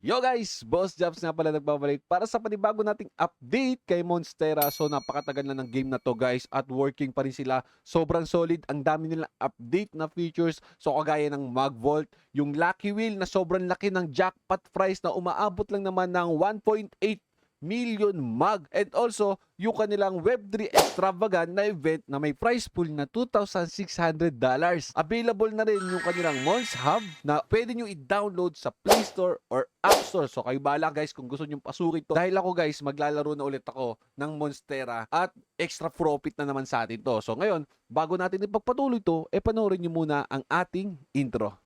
Yo guys, Boss Jobs nga pala nagbabalik para sa panibago nating update kay Monstera. So napakatagal na ng game na to guys at working pa rin sila. Sobrang solid, ang dami nilang update na features. So kagaya ng Mag Vault, yung Lucky Wheel na sobrang laki ng jackpot prize na umaabot lang naman ng 1.8 million mag. And also, yung kanilang Web3 extravagant na event na may prize pool na $2,600. Available na rin yung kanilang Mons Hub na pwede nyo i-download sa Play Store or App Store. So kayo bala guys kung gusto nyo pasukin to. Dahil ako guys, maglalaro na ulit ako ng Monstera at extra profit na naman sa atin to. So ngayon, bago natin ipagpatuloy to, panoorin nyo muna ang ating intro.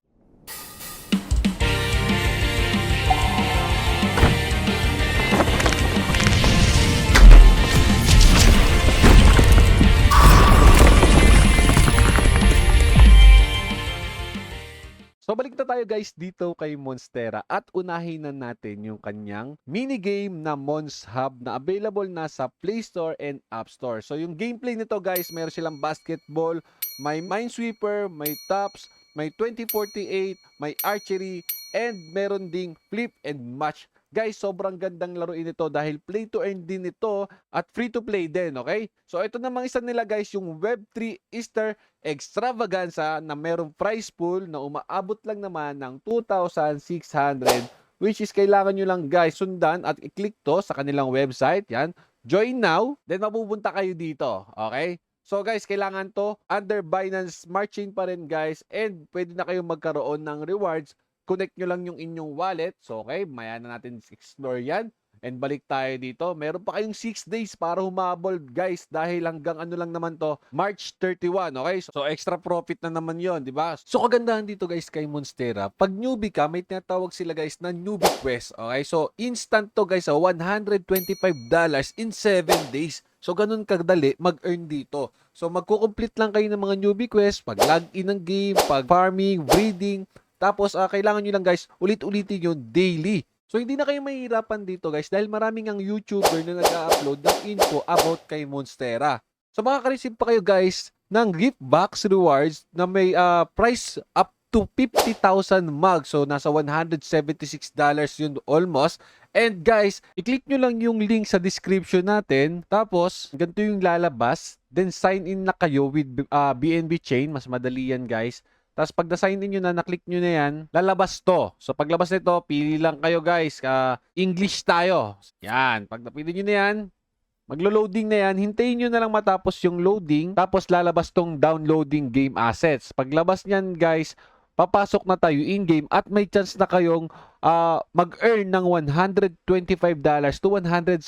So balik na tayo guys dito kay Monstera at unahin na natin yung kanyang minigame na Mons Hub na available na sa Play Store and App Store. So yung gameplay nito guys, meron silang basketball, may minesweeper, may tops, may 2048, may archery, and meron ding flip and match. Guys, sobrang gandang laruin ito dahil play to earn din ito at free to play din, okay? So ito namang isa nila guys, yung Web3 Easter Extravaganza na merong prize pool na umaabot lang naman ng 2,600, which is kailangan nyo lang guys sundan at i-click to sa kanilang website. Yan, join now, then mapupunta kayo dito, okay? So guys, kailangan to under Binance Smart Chain pa rin guys, and pwede na kayong magkaroon ng rewards. Connect nyo lang yung inyong wallet. So okay, maya na natin explore yan. And balik tayo dito. Meron pa kayong 6 days para humabol guys dahil hanggang ano lang naman to, March 31, okay? So extra profit na naman yon, di ba? So kagandahan dito guys kay Monstera, pag newbie ka, may tinatawag sila guys na newbie quest, okay? So instant to guys, $125 in 7 days. So ganun kadali mag-earn dito. So magko-complete lang kayo ng mga newbie quest, pag log-in ng game, pag farming, breeding, tapos kailangan nyo lang guys, ulit-ulitin yun daily. So hindi na kayo mahihirapan dito guys dahil maraming ang YouTuber na nag-upload ng info about kay Monstera. So makaka-receive pa kayo guys ng gift box rewards na may price up to 50,000 mag. So nasa $176 yun almost. And guys, i-click nyo lang yung link sa description natin. Tapos, ganito yung lalabas. Then sign in na kayo with BNB Chain. Mas madali yan guys. Tapos pag na-sign in nyo na, na-click nyo na yan, lalabas to. So paglabas nito, pili lang kayo guys. English tayo. Yan. Pag napili nyo na yan, maglo-loading na yan. Hintayin nyo na lang matapos yung loading. Tapos lalabas tong downloading game assets. Paglabas nyan guys, papasok na tayo in-game at may chance na kayong mag-earn ng $125 to $175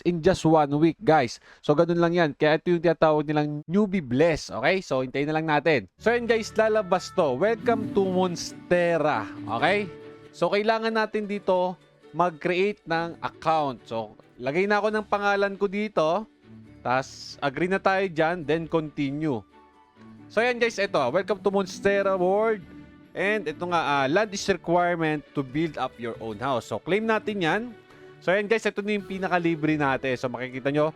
in just 1 week, guys. So, ganun lang yan. Kaya ito yung tinatawag nilang newbie bless. Okay? So, hintayin na lang natin. So, yun guys, lalabas to. Welcome to Monstera. Okay? So, kailangan natin dito mag-create ng account. So, lagay na ako ng pangalan ko dito. Tapos, agree na tayo dyan. Then, continue. So yan guys, ito, welcome to Monstera World. And ito nga, land is requirement to build up your own house. So claim natin yan. So yan guys, ito na yung pinaka-libre natin. So makikita nyo,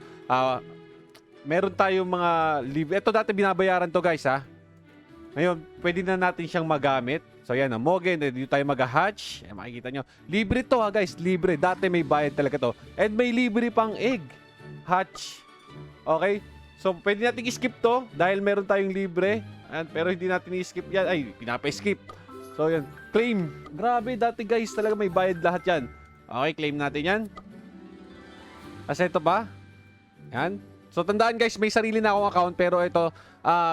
meron tayong mga libre. Ito dati binabayaran to guys ha. Ngayon, pwede na natin siyang magamit. So yan, Mogen, dito tayo mag-hatch. Makikita nyo, libre to ha guys, libre. Dati may bayad talaga to. And may libre pang egg. Hatch. Okay? So, pwede natin i-skip to dahil meron tayong libre. Pero hindi natin i-skip yan. Ay, pinapa-skip. So, yan. Claim. Grabe, dati guys, talaga may bayad lahat yan. Okay, claim natin yan. Kasi ito ba? Yan. So, tandaan guys, may sarili na akong account. Pero ito,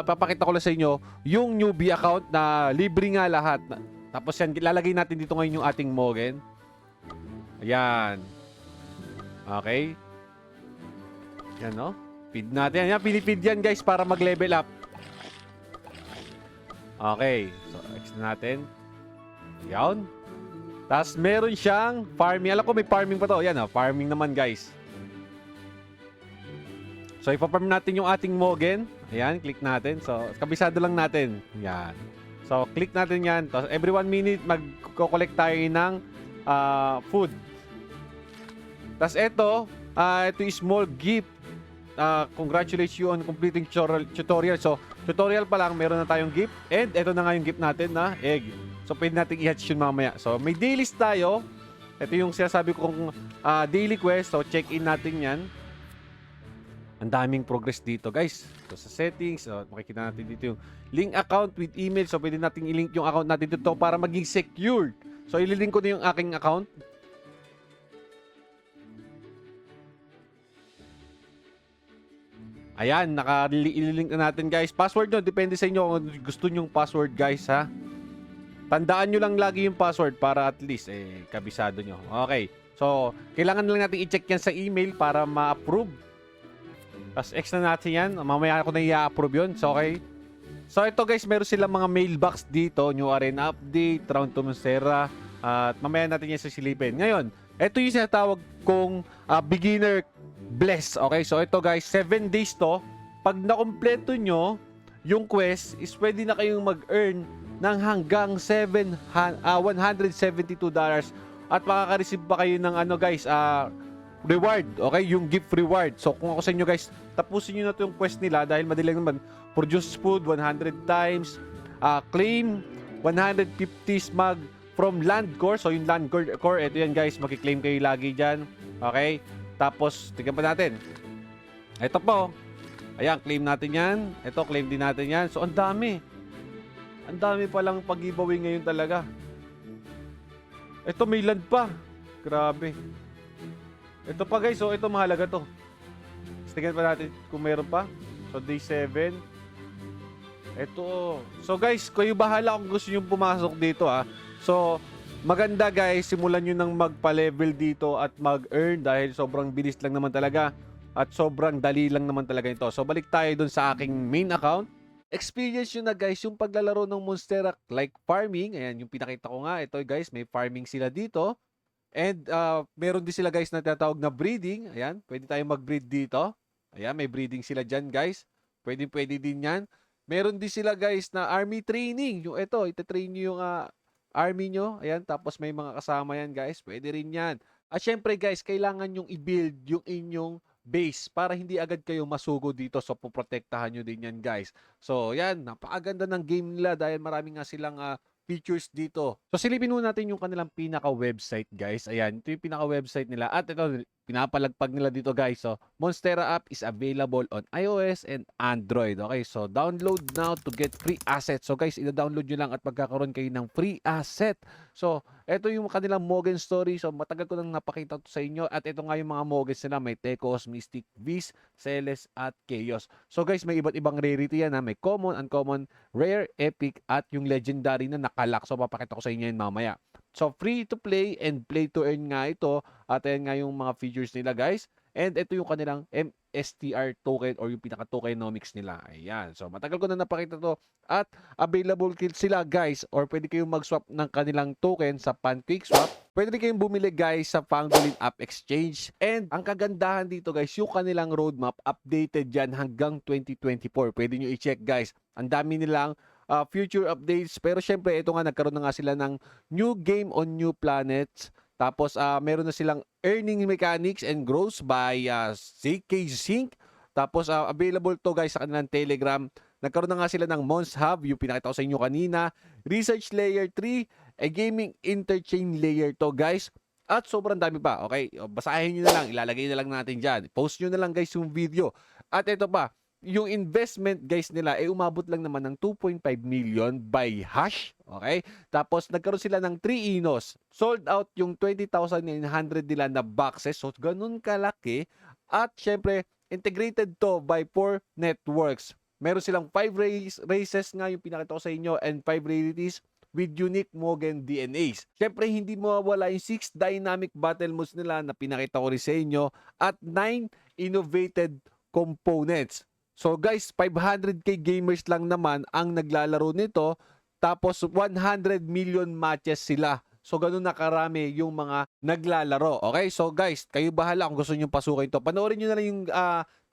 papakita ko lang sa inyo yung newbie account na libre nga lahat. Tapos yan, lalagay natin dito ngayon yung ating Mogen. Ayan. Okay. Yan, no? Feed natin. Yan, pinipid yan guys para mag-level up. Okay. So, X na natin. Yan. Tapos meron siyang farming. Alam ko may farming pa to. Yan, farming naman guys. So, ipaparm natin yung ating Mogen. Ayan, click natin. So, kabisado lang natin. Yan. So, click natin yan. Tapos, every 1 minute, magko-collect tayo ng food. Tapos, ito is small gift. Congratulations you on completing tutorial. So, tutorial pa lang, meron na tayong gift. And ito na nga yung gift natin na egg. So, pwede natin i-hatch yun mamaya. So, may dailies tayo. Ito yung sinasabi kong daily quest. So, check-in natin yan. Ang daming progress dito, guys. So, sa settings, so, makikita natin dito yung link account with email. So, pwede natin i-link yung account natin dito para maging secured. So, ililink ko na yung aking account. Ayan, ililink na natin, guys. Password nyo, depende sa inyo kung gusto nyong password, guys, ha. Tandaan nyo lang lagi yung password para at least, kabisado nyo. Okay. So, kailangan lang natin i-check yan sa email para ma-approve. Tapos X na natin yan. Mamaya ako na i-approve yun. So, okay. So, ito guys, meron silang mga mailbox dito. New Arena Update, Round to Monstera. At mamaya natin yan sisilipin. Ngayon, ito yung sinatawag kong beginner bless. Okay, so ito guys, 7 days to. Pag nakompleto nyo yung quest, is pwede na kayong mag-earn ng hanggang $172 at makaka-receive pa kayo ng ano guys, reward, okay? Yung gift reward. So kung ako sa inyo guys, tapusin nyo na ito yung quest nila dahil madali lang naman. Produce food 100 times, claim 150 smug from land core. So yung land core, ito yan guys, makiklaim kayo lagi dyan. Okay? Tapos, tignan pa natin. Ito po. Ayan, claim natin yan. Ito, claim din natin yan. So ang dami. Ang dami palang pag-giveaway ngayon talaga. Ito, may land pa. Grabe. Ito pa guys, so ito mahalaga to. Tingnan pa natin kung meron pa. So day 7. Ito. So guys, kayo bahala kung gusto nyo pumasok dito ha. So, maganda guys, simulan nyo nang magpa-level dito at mag-earn dahil sobrang bilis lang naman talaga. At sobrang dali lang naman talaga ito. So balik tayo dun sa aking main account. Experience nyo na guys yung paglalaro ng Monstera like farming. Ayan, yung pinakita ko nga. Ito guys, may farming sila dito. And meron din sila guys na tinatawag na breeding. Ayan, pwede tayong mag-breed dito. Ayan, may breeding sila dyan guys. Pwede din yan. Meron din sila guys na army training. Yung ito, itatrain nyo yung army nyo. Ayan, tapos may mga kasama yan guys. Pwede rin yan. At syempre guys, kailangan yung i-build yung inyong base para hindi agad kayo masugo dito. So, poprotektahan nyo din yan guys. So, yan. Napakaganda ng game nila dahil marami nga silang features dito. So, silipin muna natin yung kanilang pinaka-website guys. Ayan, ito yung pinaka-website nila. At ito, pinapalagpag nila dito guys. So, Monstera app is available on iOS and Android. Okay, so download now to get free assets. So guys, ida-download nyo lang at magkakaroon kayo ng free asset. So, ito yung kanilang Mogen story. So, matagal ko nang napakita to sa inyo. At ito nga yung mga Mogens nila. May Tekos, Mystic, Viz, Celes, at Chaos. So guys, may iba't ibang rarity yan ha. May common, uncommon, rare, epic, at yung legendary na nakalak. So, papakita ko sa inyo yun mamaya. So, free to play and play to earn nga ito. At ayan nga yung mga features nila guys. And ito yung kanilang MSTR token or yung pinaka-tokenomics nila. Ayan. So, matagal ko na napakita to. At available sila guys or pwede kayong mag-swap ng kanilang token sa PancakeSwap. Pwede rin kayong bumili guys sa Pangolin App Exchange. And ang kagandahan dito guys, yung kanilang roadmap updated yan hanggang 2024. Pwede nyo i-check guys. Ang dami nilang future updates. Pero syempre, ito nga, nagkaroon na nga sila ng new game on new planets. Tapos, meron na silang earning mechanics and growth by ZK Sync. Tapos, available to guys sa kanilang Telegram. Nagkaroon na nga sila ng Mons Hub, yung pinakita ko sa inyo kanina. Research Layer 3, a Gaming Interchain Layer to guys. At sobrang dami pa, okay? Basahin nyo na lang, ilalagay na lang natin dyan. Post nyo na lang guys yung video. At ito pa, yung investment guys nila umabot lang naman ng 2.5 million by hash. Okay? Tapos nagkaroon sila ng 3 Inos. Sold out yung 20,900 nila na boxes. So ganun kalaki. At syempre, integrated to by 4 networks. Meron silang 5 races nga yung pinakita ko sa inyo and 5 rarities with unique Mogen DNAs. Syempre, hindi mawawala yung 6 dynamic battle modes nila na pinakita ko rin sa inyo at 9 innovated components. So guys, 500k gamers lang naman ang naglalaro nito. Tapos 100 million matches sila. So ganun na karami yung mga naglalaro. Okay? So guys, kayo bahala kung gusto niyo pasukin to. Panoorin niyo na lang yung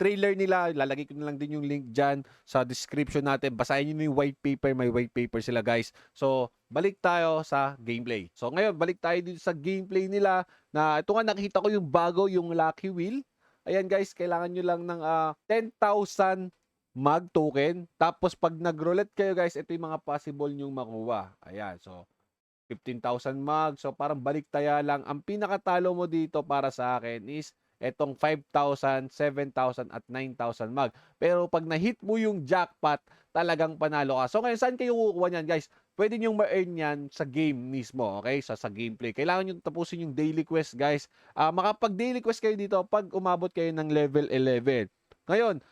trailer nila. Lalagay ko na lang din yung link dyan sa description natin. Basahin niyo yung white paper. May white paper sila guys. So balik tayo sa gameplay. So ngayon, balik tayo dito sa gameplay nila. Na ito nga nakita ko yung bago, yung Lucky Wheel. Ayan guys, kailangan nyo lang ng 10,000 mag token. Tapos pag nag-roulette kayo guys, ito yung mga possible nyong makuha. Ayan, so 15,000 mag. So parang baliktaya lang. Ang pinakatalo mo dito para sa akin is etong 5,000, 7,000 at 9,000 mag. Pero pag na-hit mo yung jackpot, talagang panalo ka. So ngayon, saan kayo kukuha niyan, guys? Pwede nyo ma-earn yan sa game mismo, okay? Sa gameplay. Kailangan nyo tapusin yung daily quest, guys. Makapag-daily quest kayo dito pag umabot kayo ng level 11. Ngayon,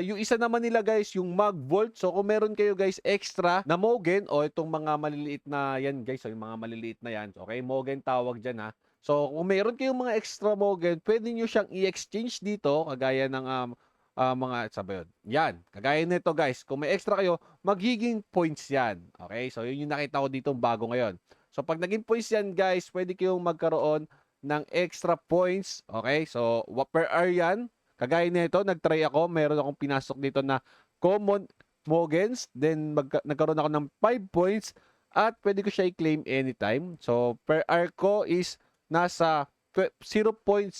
yung isa naman nila, guys, yung Mag Vault. So kung meron kayo, guys, extra na Mogen o itong mga maliliit na yan, guys, so yung mga maliliit na yan, okay? Mogen tawag dyan, ha. So kung meron kayong mga extra Mogen, pwede nyo siyang i-exchange dito, kagaya ng mga sabi yun. Yan, kagaya nito, guys. Kung may extra kayo, magiging points yan. Okay? So yun yung nakita ko dito bago ngayon. So pag naging points yan, guys, pwede kayong magkaroon ng extra points. Okay? So per hour yan. Kagaya nito, nagtry ako. Meron akong pinasok dito na common Mogens. Then nagkaroon ako ng 5 points at pwede ko siya i-claim anytime. So per hour ko is nasa 0.0024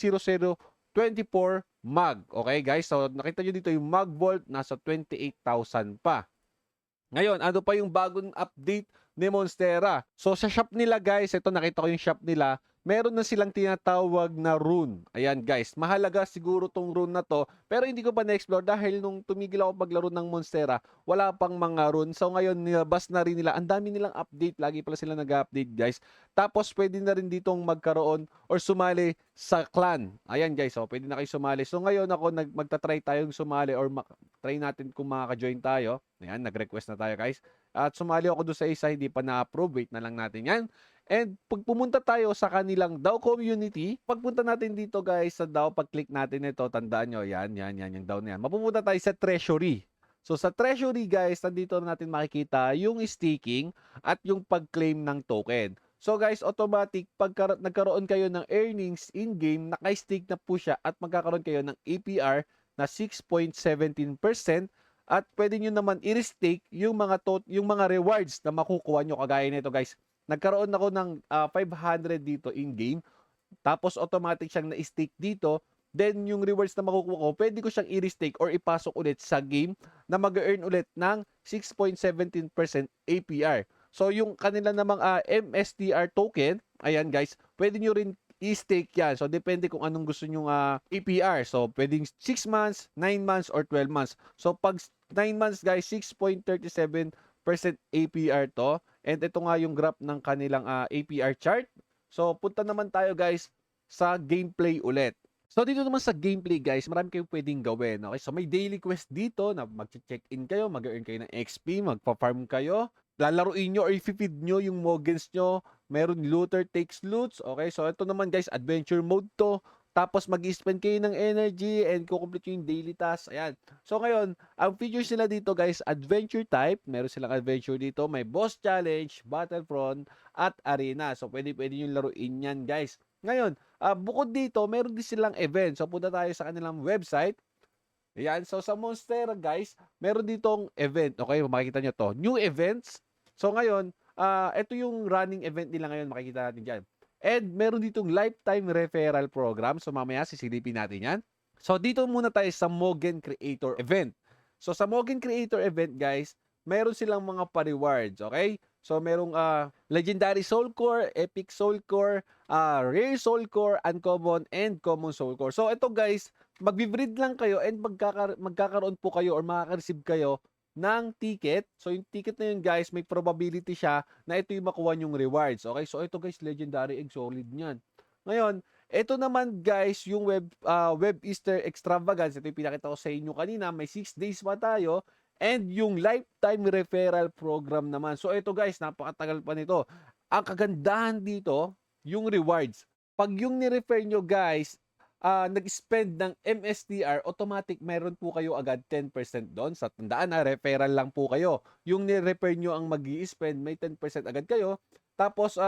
mag. Okay, guys? So, nakita nyo dito yung mag vault, nasa 28,000 pa. Ngayon, ano pa yung bagong update ni Monstera? So, sa shop nila, guys, ito nakita ko yung shop nila, meron na silang tinatawag na rune. Ayan, guys. Mahalaga siguro tong rune na to, pero hindi ko pa na-explore dahil nung tumigil ako maglaro ng Monstera, wala pang mga rune. So, ngayon, nilabas na rin nila. Ang dami nilang update. Lagi pala sila nag-update, guys. Tapos, pwede na rin ditong magkaroon or sumali sa clan. Ayan, guys. So, pwede na kayo sumali. So, ngayon ako, magta-try tayong sumali or try natin kung makaka-join tayo. Ayan, nag-request na tayo, guys. At sumali ako doon sa isa, hindi pa na-approve. Wait na lang natin yan. And pag pumunta tayo sa kanilang DAO community, pagpunta natin dito, guys, sa DAO, pag-click natin ito, tandaan nyo, yan, yung DAO na yan. Mapupunta tayo sa treasury. So sa treasury, guys, nandito natin makikita yung staking at yung pag-claim ng token. So guys, automatic, pag nagkaroon kayo ng earnings in-game, naka-stake na po siya at magkakaroon kayo ng APR na 6.17% at pwede nyo naman i-restake yung mga rewards na makukuha nyo. Kagaya nito, guys. Nagkaroon ako ng 500 dito in-game. Tapos automatic siyang na-stake dito. Then yung rewards na makukuha ko, pwede ko siyang i-restake or ipasok ulit sa game na mag-earn ulit ng 6.17% APR. So yung kanila namang MSTR token, ayan guys, pwede nyo rin i-stake yan. So depende kung anong gusto nyo APR. So pwedeng 6 months, 9 months, or 12 months. So pag 9 months guys, 6.37% APR to. And ito nga yung graph ng kanilang APR chart. So punta naman tayo guys sa gameplay ulit. So dito naman sa gameplay guys, marami kayong pwedeng gawin. Okay? So may daily quest dito na mag-check-in kayo, mag-earn kayo ng XP, magpa-farm kayo. Lalaruin nyo or i-feed nyo yung Mogens nyo. Meron looter takes loots. Okay? So ito naman guys, adventure mode to. Tapos mag-spend kayo ng energy and kukomplete yung daily task. Ayan. So ngayon, ang features nila dito guys, adventure type. Meron silang adventure dito. May boss challenge, battlefront, at arena. So pwede yung laruin yan guys. Ngayon, bukod dito, meron din silang event. So punta tayo sa kanilang website. Ayan. So sa Monstera guys, meron ditong event. Okay, makikita nyo to. New events. So ngayon, ito yung running event nila ngayon. Makikita natin dyan. And meron ditong lifetime referral program. So mamaya sisilipin natin yan. So dito muna tayo sa Mogen Creator Event. So sa Mogen Creator Event guys, meron silang mga pa-rewards. Okay? So merong Legendary Soul Core, Epic Soul Core, Rare Soul Core, Uncommon, and Common Soul Core. So ito guys, magbi-breed lang kayo and magkakaroon po kayo or makaka-receive kayo ng ticket. So yung ticket na yun guys, may probability siya na ito yung makuha yung rewards. Okay? So ito guys, Legendary Egg, solid niyan. Ngayon, ito naman guys, yung Web Easter Extravagance. Ito yung pinakita ko sa inyo kanina. May 6 days pa tayo. And yung lifetime referral program naman. So ito guys, napakatagal pa nito. Ang kagandahan dito, yung rewards. Pag yung ni-refer nyo guys, nag-spend ng MSTR, automatic meron po kayo agad 10% doon. Sa tandaan na, referral lang po kayo. Yung ni-refer nyo ang mag-i-spend, may 10% agad kayo. Tapos,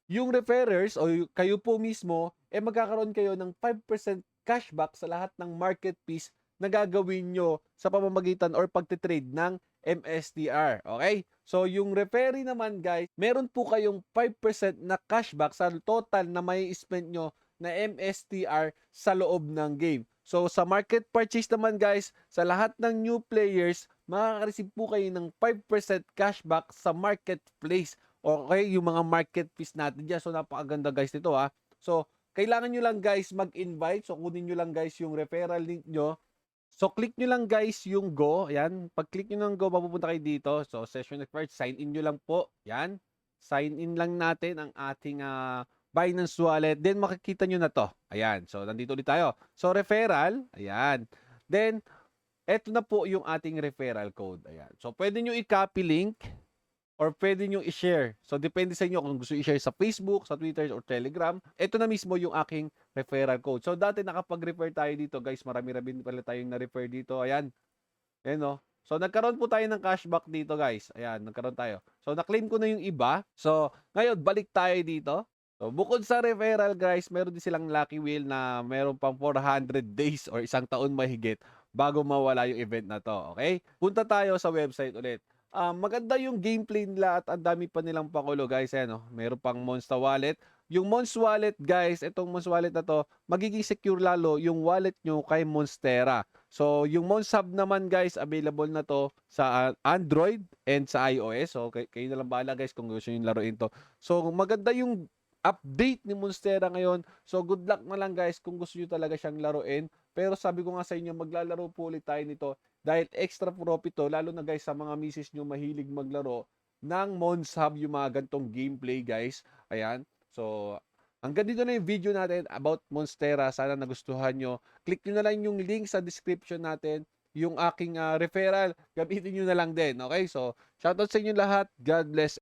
yung referrers o kayo po mismo, magkakaroon kayo ng 5% cashback sa lahat ng market piece na gagawin nyo sa pamamagitan or pagtitrade ng MSTR. Okay? So, yung referee naman guys, meron po kayong 5% na cashback sa total na may spend nyo na MSTR sa loob ng game. So, sa market purchase naman guys, sa lahat ng new players, makaka-receive po kayo ng 5% cashback sa marketplace Okay, yung mga market fees natin diyan. So, napakaganda guys nito, So, kailangan nyo lang guys mag-invite. So, kunin nyo lang guys yung referral link nyo. So, click nyo lang guys yung go. Ayan. Pag-click nyo ng go, mapupunta kayo dito. So, session expired. Sign in nyo lang po. Ayan. Sign in lang natin ang ating Binance Wallet. Then, makikita nyo na to. Ayan. So, nandito ulit tayo. So, referral. Ayan. Then, eto na po yung ating referral code. Ayan. So, pwede nyo i-copy link or pwede nyo i-share. So, depende sa inyo kung gusto i-share sa Facebook, sa Twitter, or Telegram. Ito na mismo yung aking referral code. So, dati nakapag-refer tayo dito, guys. Marami-rami pala tayong na-refer dito. Ayan. Ayan, no? So, nagkaroon po tayo ng cashback dito, guys. Ayan, nagkaroon tayo. So, na-claim ko na yung iba. So, ngayon, balik tayo dito. So, bukod sa referral, guys, meron din silang Lucky Wheel na meron pang 400 days or isang taon mahigit bago mawala yung event na to. Okay? Punta tayo sa website ulit. Maganda yung gameplay nila at ang dami pa nilang pakulo, guys. Ayan, no? Meron pang Monster Wallet. Yung Mons Wallet, guys, itong Mons Wallet na to, magiging secure lalo yung wallet nyo kay Monstera. So, yung Mons Hub naman, guys, available na to sa Android and sa iOS. So, kayo na lang bahala, guys, kung gusto nyo laruin to. So, maganda yung update ni Monstera ngayon. So, good luck na lang, guys, kung gusto nyo talaga siyang laruin. Pero sabi ko nga sa inyo, maglalaro po ulit tayo nito dahil extra profit to, lalo na guys sa mga misis nyo mahilig maglaro ng Mons Hub, yung mga gantong gameplay, guys. Ayan. So, hanggang dito na yung video natin about Monstera. Sana nagustuhan nyo. Click nyo na lang yung link sa description natin. Yung aking referral, gamitin nyo na lang din. Okay? So, shoutout sa inyo lahat. God bless.